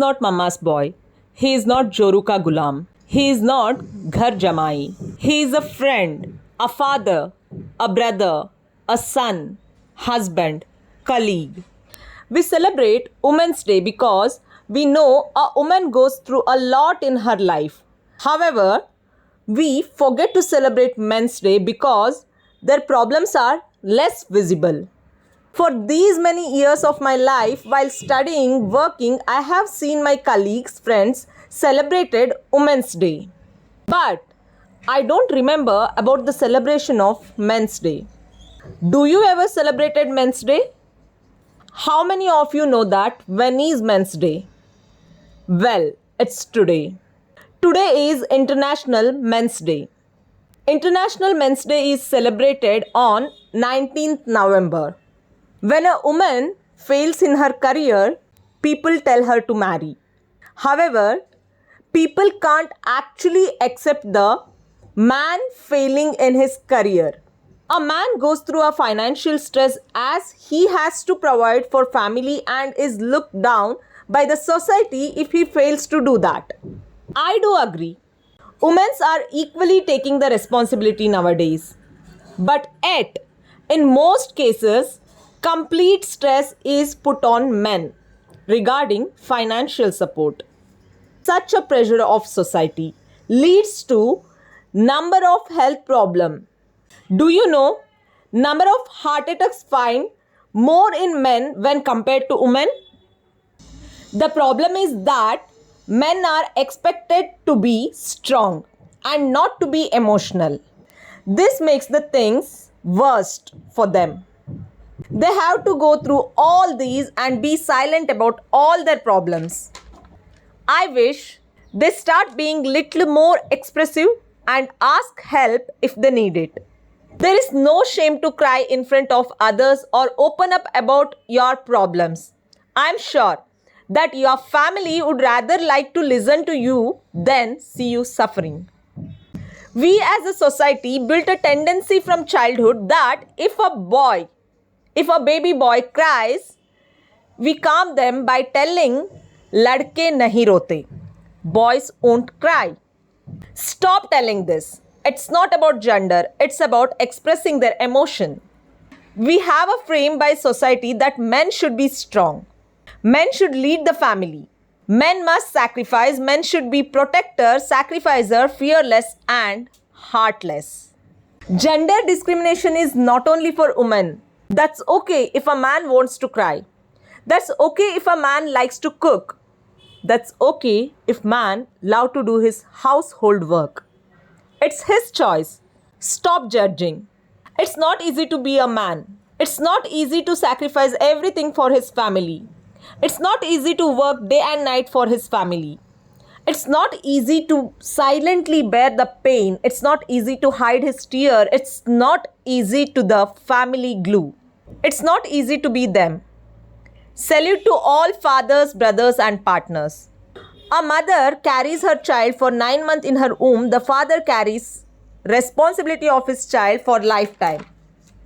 not Mama's boy. He is not Joruka Gulam. He is not Ghar Jamai. He is a friend, a father, a brother, a son, husband, colleague. We celebrate Women's Day because we know a woman goes through a lot in her life. However, we forget to celebrate Men's Day because their problems are less visible. For these many years of my life, while studying, working, I have seen my colleagues, friends celebrated Women's Day. But I don't remember about the celebration of Men's Day. Do you ever celebrated Men's Day? How many of you know that when is Men's Day? Well, it's today. Today is International Men's Day. International Men's Day is celebrated on 19th November. When a woman fails in her career, people tell her to marry. However, people can't actually accept the man failing in his career. A man goes through a financial stress as he has to provide for family and is looked down by the society if he fails to do that. I do agree. Women are equally taking the responsibility nowadays. But yet, in most cases, complete stress is put on men regarding financial support. Such a pressure of society leads to number of health problem. Do you know number of heart attacks find more in men when compared to women? The problem is that men are expected to be strong and not to be emotional. This makes the things worst for them. They have to go through all these and be silent about all their problems. I wish they start being little more expressive and ask help if they need it. There is no shame to cry in front of others or open up about your problems. I am sure that your family would rather like to listen to you than see you suffering. We as a society built a tendency from childhood that if a baby boy cries, we calm them by telling, ladke nahi rote. Boys won't cry. Stop telling this. It's not about gender, it's about expressing their emotion. We have a frame by society that men should be strong. Men should lead the family. Men must sacrifice. Men should be protector, sacrificer, fearless and heartless. Gender discrimination is not only for women. That's okay if a man wants to cry. That's okay if a man likes to cook. That's okay if man loves to do his household work. It's his choice. Stop judging. It's not easy to be a man. It's not easy to sacrifice everything for his family. It's not easy to work day and night for his family. It's not easy to silently bear the pain. It's not easy to hide his tear. It's not easy to the family glue. It's not easy to be them. Salute to all fathers, brothers and partners. A mother carries her child for 9 months in her womb. The father carries responsibility of his child for lifetime.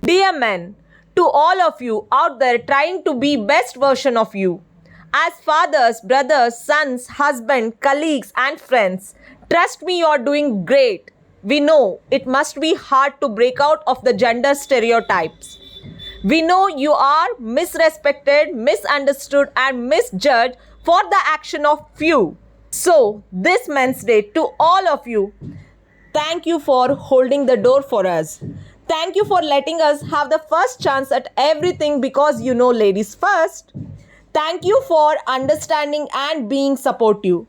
Dear men, to all of you out there trying to be best version of you, as fathers, brothers, sons, husband, colleagues and friends, trust me, you are doing great. We know it must be hard to break out of the gender stereotypes. We know you are misrespected, misunderstood and misjudged for the action of few. So, this Men's Day to all of you, thank you for holding the door for us. Thank you for letting us have the first chance at everything because you know ladies first. Thank you for understanding and being supportive.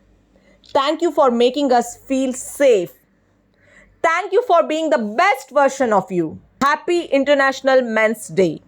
Thank you for making us feel safe. Thank you for being the best version of you. Happy International Men's Day.